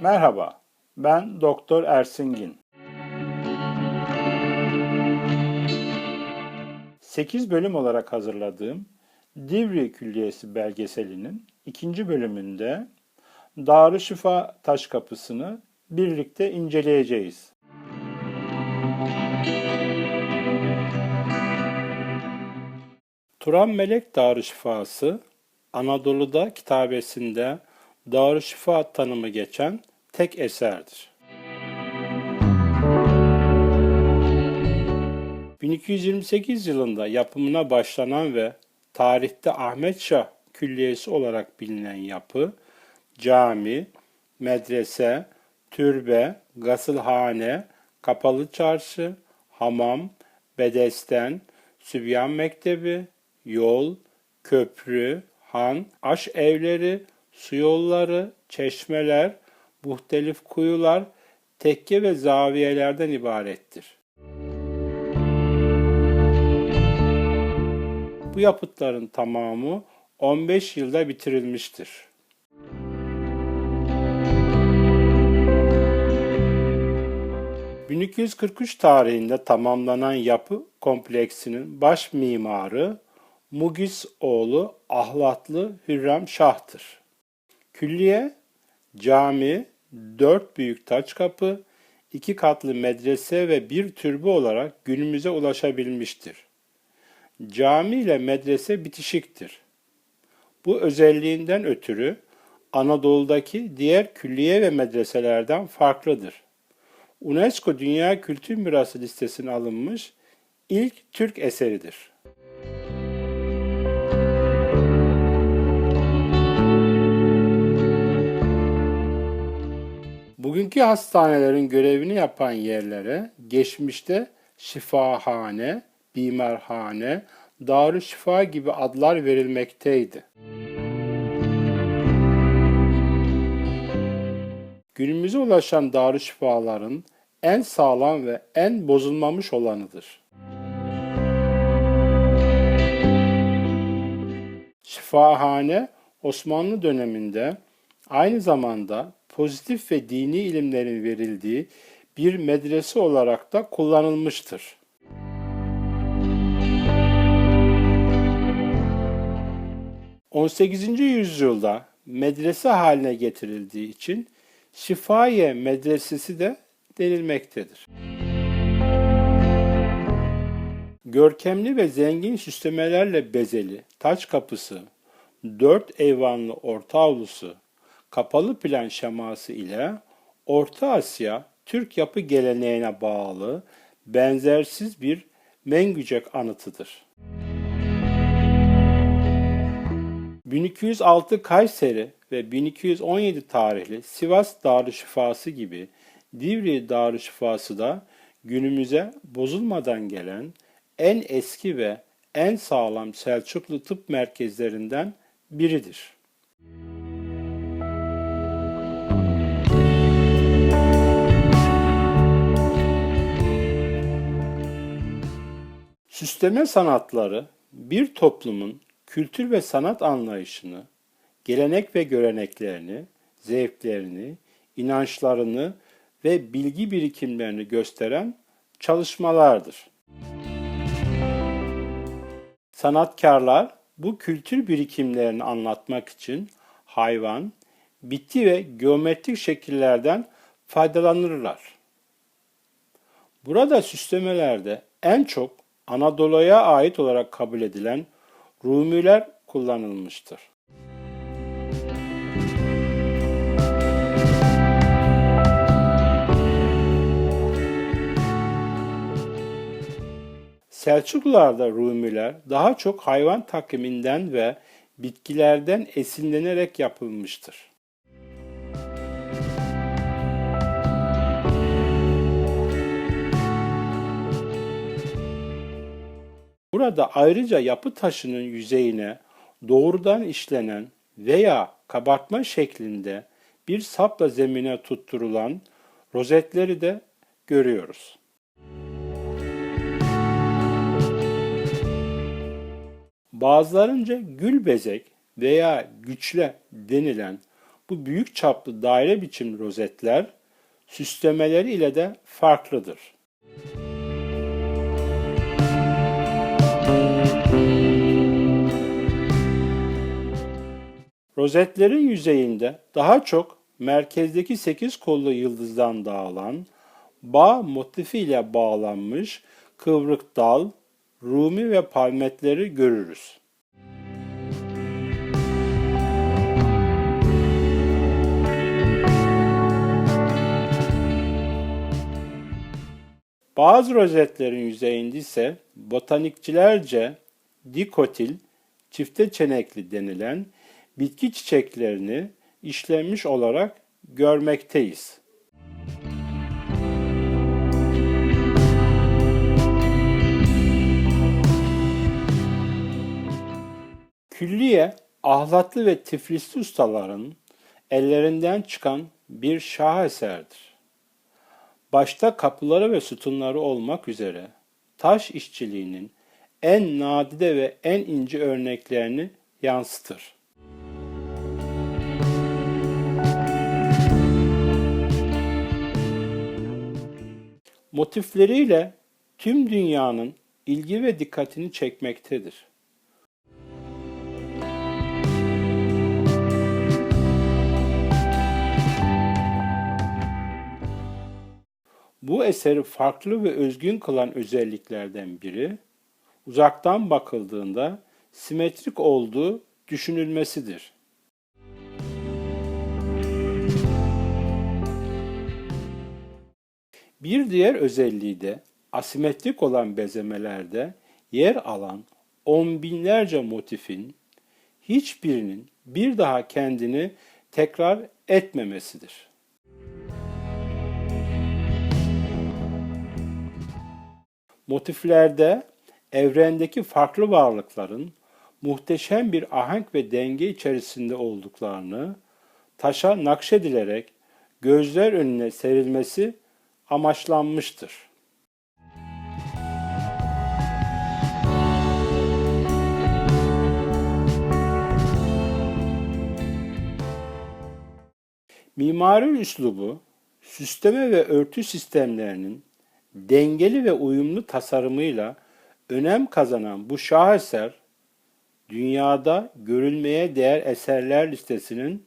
Merhaba, ben Doktor Ersingin. 8 bölüm olarak hazırladığım Divri Külliyesi belgeselinin ikinci bölümünde Darüşşifa Taşkapısı'nı birlikte inceleyeceğiz. Turan Melek Darüşşifası, Anadolu'da kitabesinde Darüşşifa tanımı geçen tek eserdir. 1228 yılında yapımına başlanan ve tarihte Ahmet Şah Külliyesi olarak bilinen yapı, cami, medrese, türbe, gasılhane, kapalı çarşı, hamam, bedesten, sübyan mektebi, yol, köprü, han, aş evleri, su yolları, çeşmeler, muhtelif kuyular, tekke ve zaviyelerden ibarettir. Bu yapıtların tamamı 15 yılda bitirilmiştir. ...1243 tarihinde tamamlanan yapı kompleksinin baş mimarı Mugiz oğlu Ahlatlı Hürrem Şah'tır. Külliye, cami, 4 büyük taç kapı, 2 katlı medrese ve bir türbe olarak günümüze ulaşabilmiştir. Cami ile medrese bitişiktir. Bu özelliğinden ötürü Anadolu'daki diğer külliye ve medreselerden farklıdır. UNESCO Dünya Kültür Mirası listesine alınmış ilk Türk eseridir. Bugünkü hastanelerin görevini yapan yerlere geçmişte şifahane, bimarhane, Darüşşifa gibi adlar verilmekteydi. Günümüze ulaşan darüşşifaların en sağlam ve en bozulmamış olanıdır. Şifahane, Osmanlı döneminde aynı zamanda pozitif ve dini ilimlerin verildiği bir medrese olarak da kullanılmıştır. ...18. yüzyılda medrese haline getirildiği için Şifahiye Medresesi de denilmektedir. Görkemli ve zengin süslemelerle bezeli taç kapısı, 4 eyvanlı orta avlusu, kapalı plan şeması ile Orta Asya Türk yapı geleneğine bağlı benzersiz bir Mengücek anıtıdır. 1206 Kayseri ve 1217 tarihli Sivas Darüşşifası gibi Divri Darüşşifası da günümüze bozulmadan gelen en eski ve en sağlam Selçuklu tıp merkezlerinden biridir. Süsleme sanatları bir toplumun kültür ve sanat anlayışını, gelenek ve göreneklerini, zevklerini, inançlarını ve bilgi birikimlerini gösteren çalışmalardır. Sanatkarlar bu kültür birikimlerini anlatmak için hayvan, bitki ve geometrik şekillerden faydalanırlar. Burada süslemelerde en çok Anadolu'ya ait olarak kabul edilen Rumiler kullanılmıştır. Selçuklularda Rumiler daha çok hayvan takviminden ve bitkilerden esinlenerek yapılmıştır. Burada ayrıca yapı taşının yüzeyine doğrudan işlenen veya kabartma şeklinde bir sapla zemine tutturulan rozetleri de görüyoruz. Bazılarınca gül bezek veya güçle denilen Bu büyük çaplı daire biçimli rozetler süslemeleri ile de farklıdır. Rozetlerin yüzeyinde daha çok merkezdeki 8 kollu yıldızdan dağılan, bağ motifiyle bağlanmış kıvrık dal, Rumi ve palmetleri görürüz. Bazı rozetlerin yüzeyinde ise botanikçilerce dikotil, çifte çenekli denilen bitki çiçeklerini işlenmiş olarak görmekteyiz. Külliye, ahlatlı ve tiflisli ustaların ellerinden çıkan bir şaheserdir. Başta kapıları ve sütunları olmak üzere taş işçiliğinin en nadide ve en ince örneklerini yansıtır. Motifleriyle tüm dünyanın ilgi ve dikkatini çekmektedir. Bu eseri farklı ve özgün kılan özelliklerden biri, uzaktan bakıldığında simetrik olduğu düşünülmesidir. Bir diğer özelliği de asimetrik olan bezemelerde yer alan on binlerce motifin hiçbirinin bir daha kendini tekrar etmemesidir. Motiflerde evrendeki farklı varlıkların muhteşem bir ahenk ve denge içerisinde olduklarını taşa nakşedilerek gözler önüne serilmesi amaçlanmıştır. Mimari üslubu, süsleme ve örtü sistemlerinin dengeli ve uyumlu tasarımıyla önem kazanan bu şaheser, dünyada görülmeye değer eserler listesinin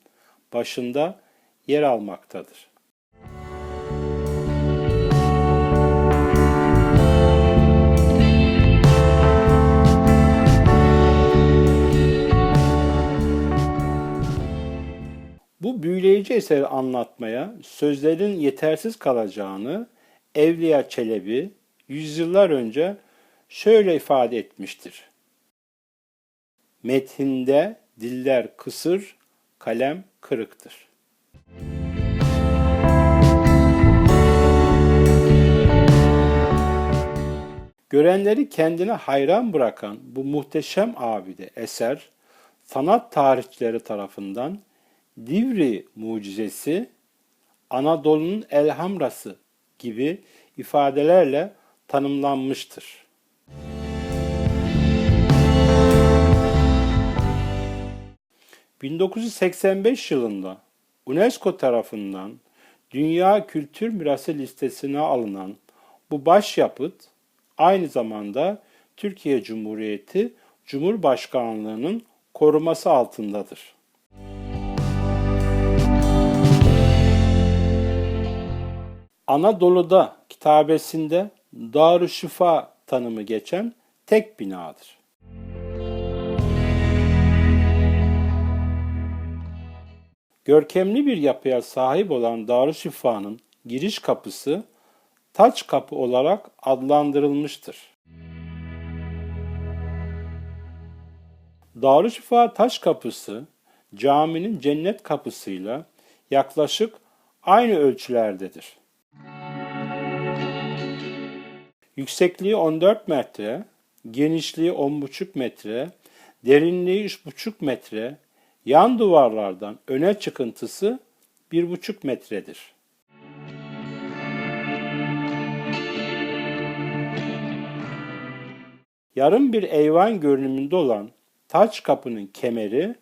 başında yer almaktadır. Bu büyüleyici eseri anlatmaya sözlerin yetersiz kalacağını Evliya Çelebi yüzyıllar önce şöyle ifade etmiştir. Methinde diller kısır, kalem kırıktır. Görenleri kendine hayran bırakan bu muhteşem abide eser, sanat tarihçileri tarafından Divri mucizesi, Anadolu'nun elhamrası gibi ifadelerle tanımlanmıştır. ...1985 yılında UNESCO tarafından Dünya Kültür Mirası listesine alınan bu başyapıt aynı zamanda Türkiye Cumhuriyeti Cumhurbaşkanlığı'nın koruması altındadır. Anadolu'da kitabesinde Darüşşifa tanımı geçen tek binadır. Görkemli bir yapıya sahip olan Darüşşifa'nın giriş kapısı Taç Kapı olarak adlandırılmıştır. Darüşşifa Taş Kapısı caminin cennet kapısıyla yaklaşık aynı ölçülerdedir. Yüksekliği 14 metre, genişliği 10,5 metre, derinliği 3,5 metre, yan duvarlardan öne çıkıntısı 1,5 metredir. Yarım bir eyvan görünümünde olan taç kapının kemeri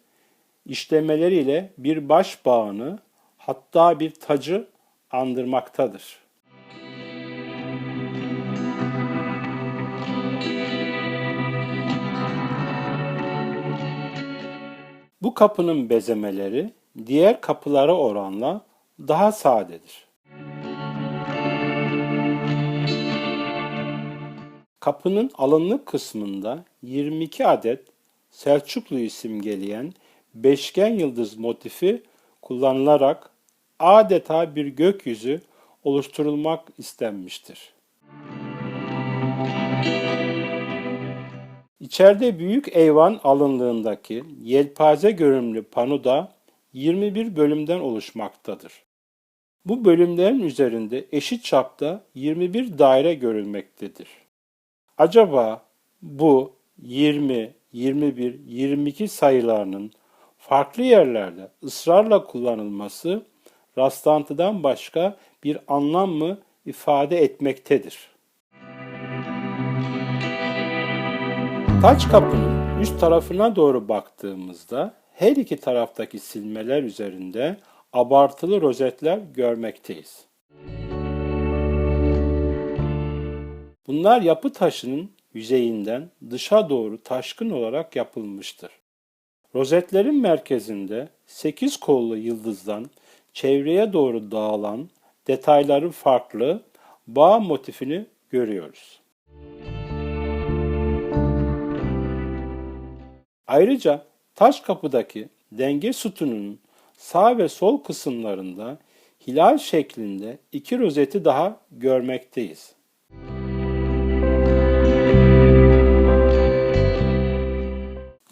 işlemeleriyle bir baş bağını, hatta bir tacı andırmaktadır. Bu kapının bezemeleri diğer kapılara oranla daha sadedir. Kapının alınlık kısmında 22 adet Selçuklu'yu simgeleyen beşgen yıldız motifi kullanılarak adeta bir gökyüzü oluşturulmak istenmiştir. İçeride büyük eyvan alınlığındaki yelpaze görünümlü pano da 21 bölümden oluşmaktadır. Bu bölümlerin üzerinde eşit çapta 21 daire görülmektedir. Acaba bu 20, 21, 22 sayılarının farklı yerlerde ısrarla kullanılması rastlantıdan başka bir anlam mı ifade etmektedir? Taç kapının üst tarafına doğru baktığımızda her iki taraftaki silmeler üzerinde abartılı rozetler görmekteyiz. Bunlar yapı taşının yüzeyinden dışa doğru taşkın olarak yapılmıştır. Rozetlerin merkezinde 8 kollu yıldızdan çevreye doğru dağılan detayları farklı bağ motifini görüyoruz. Ayrıca taş kapıdaki denge sütununun sağ ve sol kısımlarında hilal şeklinde 2 rozeti daha görmekteyiz.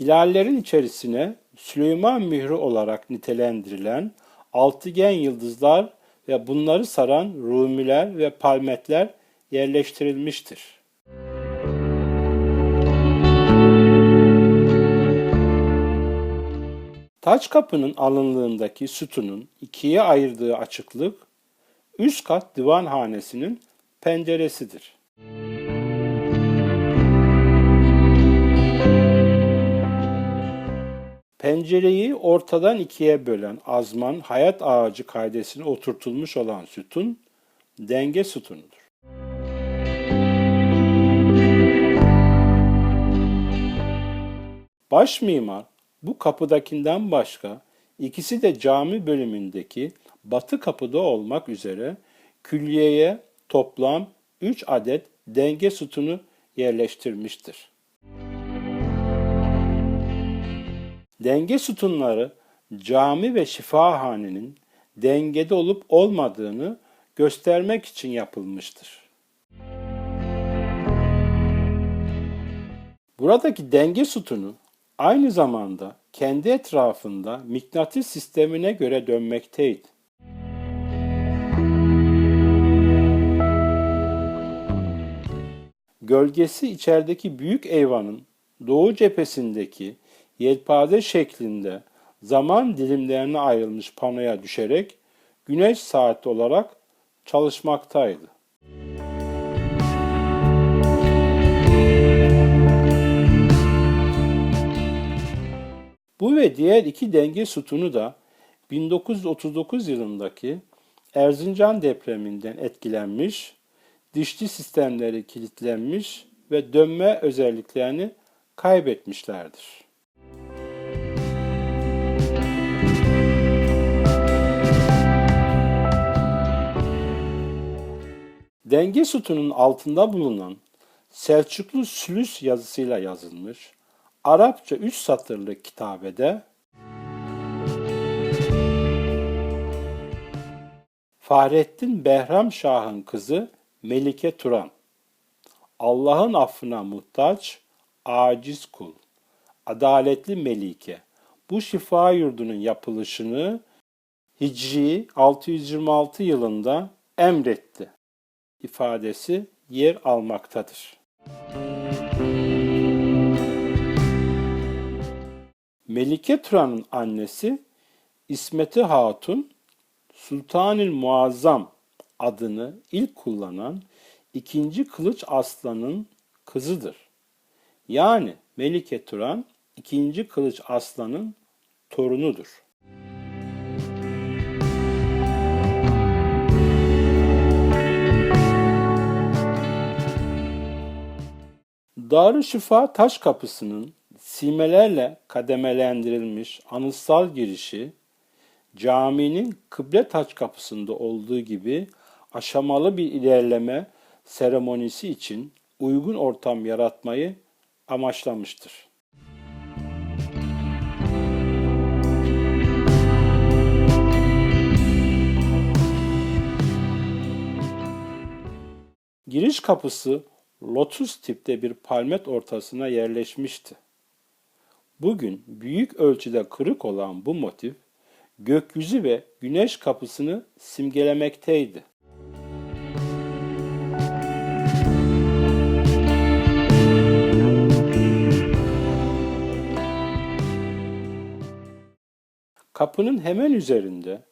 Hilallerin içerisine Süleyman mührü olarak nitelendirilen altıgen yıldızlar ve bunları saran rumiler ve palmetler yerleştirilmiştir. Taç kapının alınlığındaki sütunun ikiye ayırdığı açıklık, üst kat divanhanesinin penceresidir. Pencereyi ortadan ikiye bölen azman hayat ağacı kaidesine oturtulmuş olan sütun, denge sütunudur. Baş mimar, bu kapıdakinden başka ikisi de cami bölümündeki batı kapıda olmak üzere külliyeye toplam 3 adet denge sütunu yerleştirmiştir. Denge sütunları cami ve şifahanenin dengede olup olmadığını göstermek için yapılmıştır. Buradaki denge sütunu aynı zamanda kendi etrafında mıknatıs sistemine göre dönmekteydi. Gölgesi içerideki büyük eyvanın doğu cephesindeki yelpaze şeklinde zaman dilimlerine ayrılmış panoya düşerek güneş saati olarak çalışmaktaydı. Bu ve diğer iki denge sütunu da 1939 yılındaki Erzincan depreminden etkilenmiş, dişli sistemleri kilitlenmiş ve dönme özelliklerini kaybetmişlerdir. Denge sütunun altında bulunan Selçuklu sülüs yazısıyla yazılmış Arapça 3 satırlı kitabede Fahrettin Behram Şah'ın kızı Melike Turan, Allah'ın affına muhtaç, aciz kul, adaletli Melike, bu şifa yurdunun yapılışını Hicri 626 yılında emretti ifadesi yer almaktadır. Melike Turan'ın annesi İsmeti Hatun, Sultanül Muazzam adını ilk kullanan 2. Kılıç Aslan'ın kızıdır. Yani Melike Turan 2. Kılıç Aslan'ın torunudur. Darüşşifa Taş Kapısı'nın simelerle kademelendirilmiş anıtsal girişi, caminin kıble taç kapısında olduğu gibi aşamalı bir ilerleme seremonisi için uygun ortam yaratmayı amaçlamıştır. Giriş kapısı lotus tipte bir palmet ortasına yerleşmişti. Bugün büyük ölçüde kırık olan bu motif, gökyüzü ve güneş kapısını simgelemekteydi. Kapının hemen üzerinde,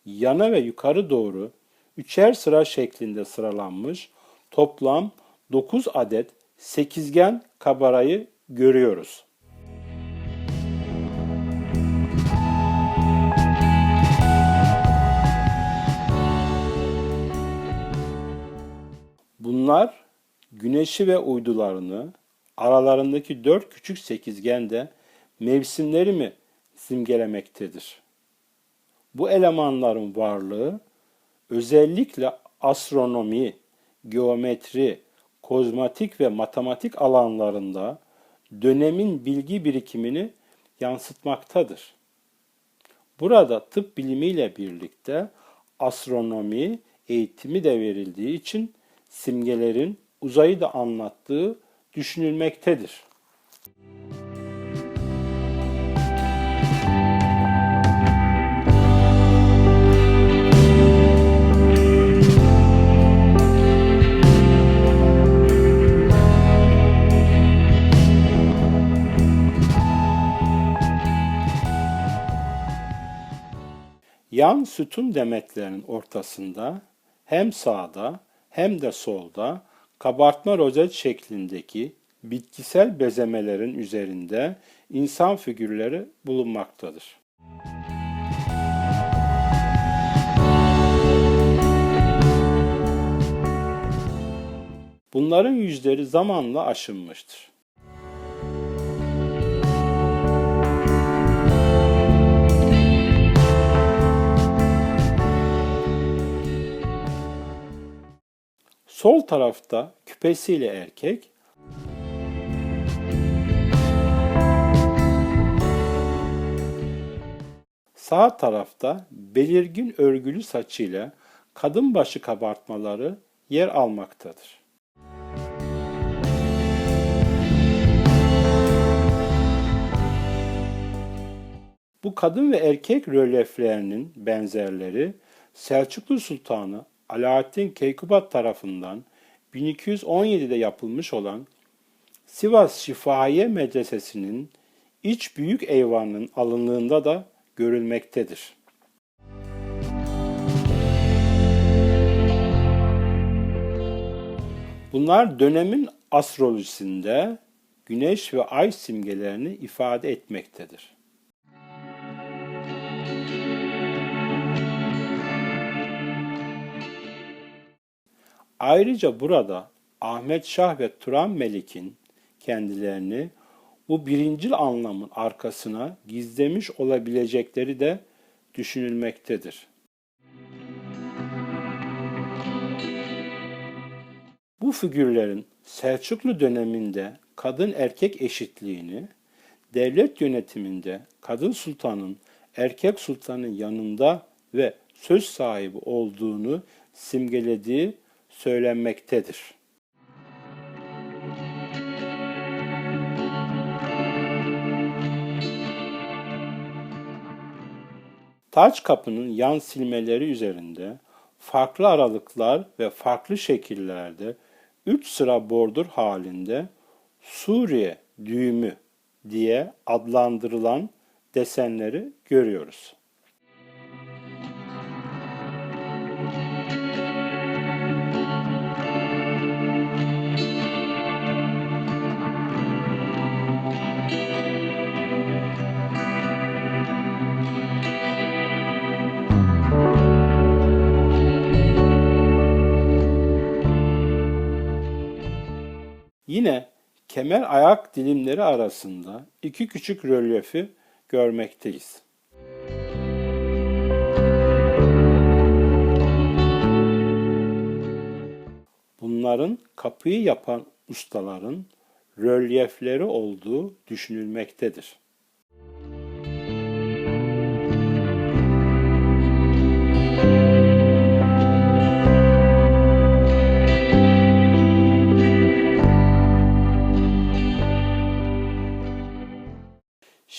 yana ve yukarı doğru üçer sıra şeklinde sıralanmış toplam 9 adet sekizgen kabarayı görüyoruz. Bunlar güneşi ve uydularını, aralarındaki 4 küçük sekizgen de mevsimleri mi simgelemektedir? Bu elemanların varlığı özellikle astronomi, geometri, kozmetik ve matematik alanlarında dönemin bilgi birikimini yansıtmaktadır. Burada tıp bilimiyle birlikte astronomi eğitimi de verildiği için simgelerin uzayı da anlattığı düşünülmektedir. Yan sütun demetlerinin ortasında hem sağda hem de solda kabartma rozet şeklindeki bitkisel bezemelerin üzerinde insan figürleri bulunmaktadır. Bunların yüzleri zamanla aşınmıştır. Sol tarafta küpesiyle erkek, sağ tarafta belirgin örgülü saçıyla kadın başı kabartmaları yer almaktadır. Bu kadın ve erkek rölyeflerinin benzerleri Selçuklu Sultanı Alaaddin Keykubat tarafından 1217'de yapılmış olan Sivas Şifahiye Medresesi'nin iç büyük eyvanının alınlığında da görülmektedir. Bunlar dönemin astrolojisinde güneş ve ay simgelerini ifade etmektedir. Ayrıca burada Ahmet Şah ve Turan Melik'in kendilerini bu birincil anlamın arkasına gizlemiş olabilecekleri de düşünülmektedir. Bu figürlerin Selçuklu döneminde kadın erkek eşitliğini, devlet yönetiminde kadın sultanın erkek sultanın yanında ve söz sahibi olduğunu simgelediği söylenmektedir. Taç kapının yan silmeleri üzerinde farklı aralıklar ve farklı şekillerde 3 sıra bordür halinde Suriye düğümü diye adlandırılan desenleri görüyoruz. Yine kemer ayak dilimleri arasında iki küçük rölyefi görmekteyiz. Bunların kapıyı yapan ustaların rölyefleri olduğu düşünülmektedir.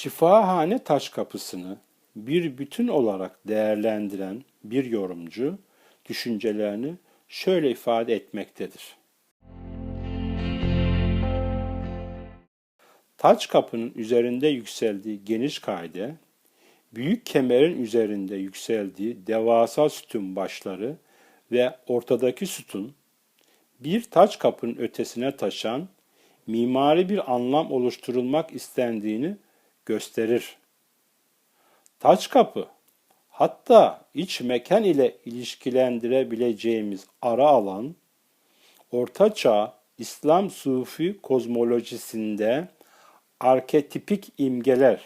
Şifahane taş kapısını bir bütün olarak değerlendiren bir yorumcu düşüncelerini şöyle ifade etmektedir. Taç kapının üzerinde yükseldiği geniş kaide, büyük kemerin üzerinde yükseldiği devasa sütun başları ve ortadaki sütun, bir taç kapının ötesine taşan mimari bir anlam oluşturulmak istendiğini gösterir. Taç kapı, hatta iç mekan ile ilişkilendirebileceğimiz ara alan, Orta Çağ İslam Sufi kozmolojisinde arketipik imgeler,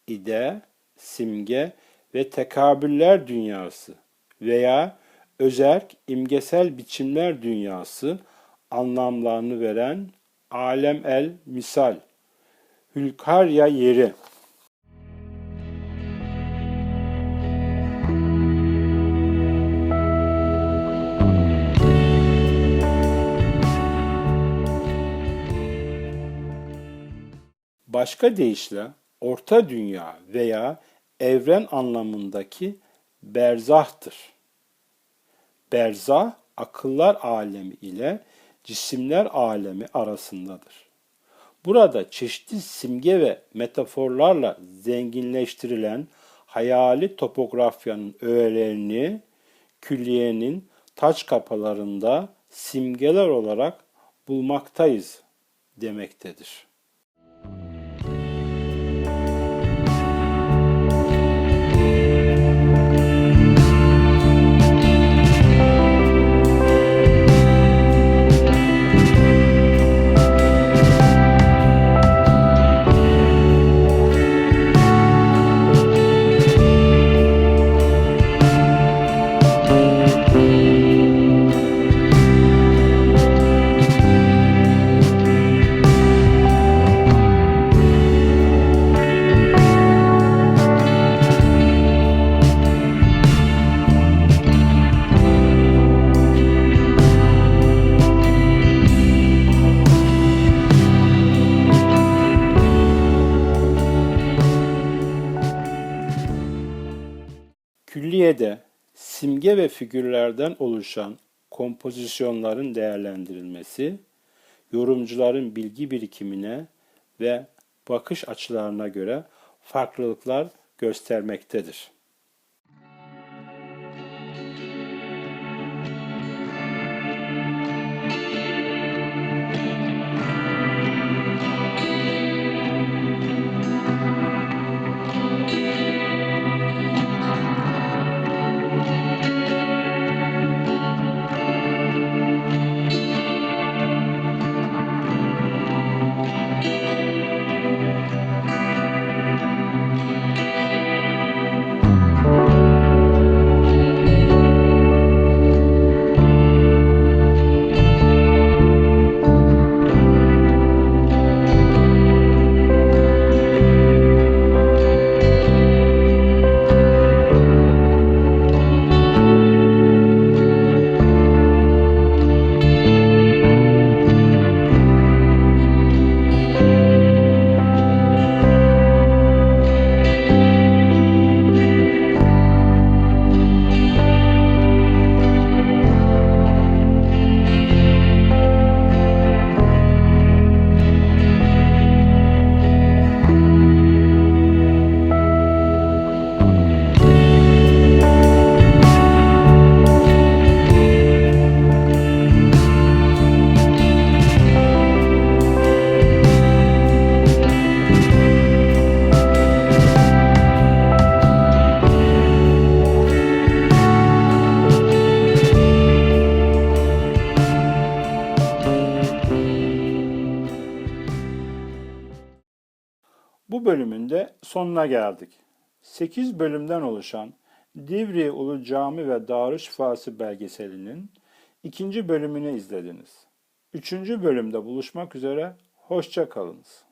ide, simge ve tekabüller dünyası veya özerk imgesel biçimler dünyası anlamlarını veren alem el misal, Hülkarya yeri. Başka deyişle orta dünya veya evren anlamındaki berzahtır. Berzah, akıllar alemi ile cisimler alemi arasındadır. Burada çeşitli simge ve metaforlarla zenginleştirilen hayali topografyanın öğelerini külliyenin taç kapılarında simgeler olarak bulmaktayız demektedir. Külliyede simge ve figürlerden oluşan kompozisyonların değerlendirilmesi, yorumcuların bilgi birikimine ve bakış açılarına göre farklılıklar göstermektedir. bölümün de sonuna geldik. 8 bölümden oluşan Divriği Ulu Cami ve Darüşşafası belgeselinin ikinci bölümünü izlediniz. Üçüncü bölümde buluşmak üzere, hoşça kalınız.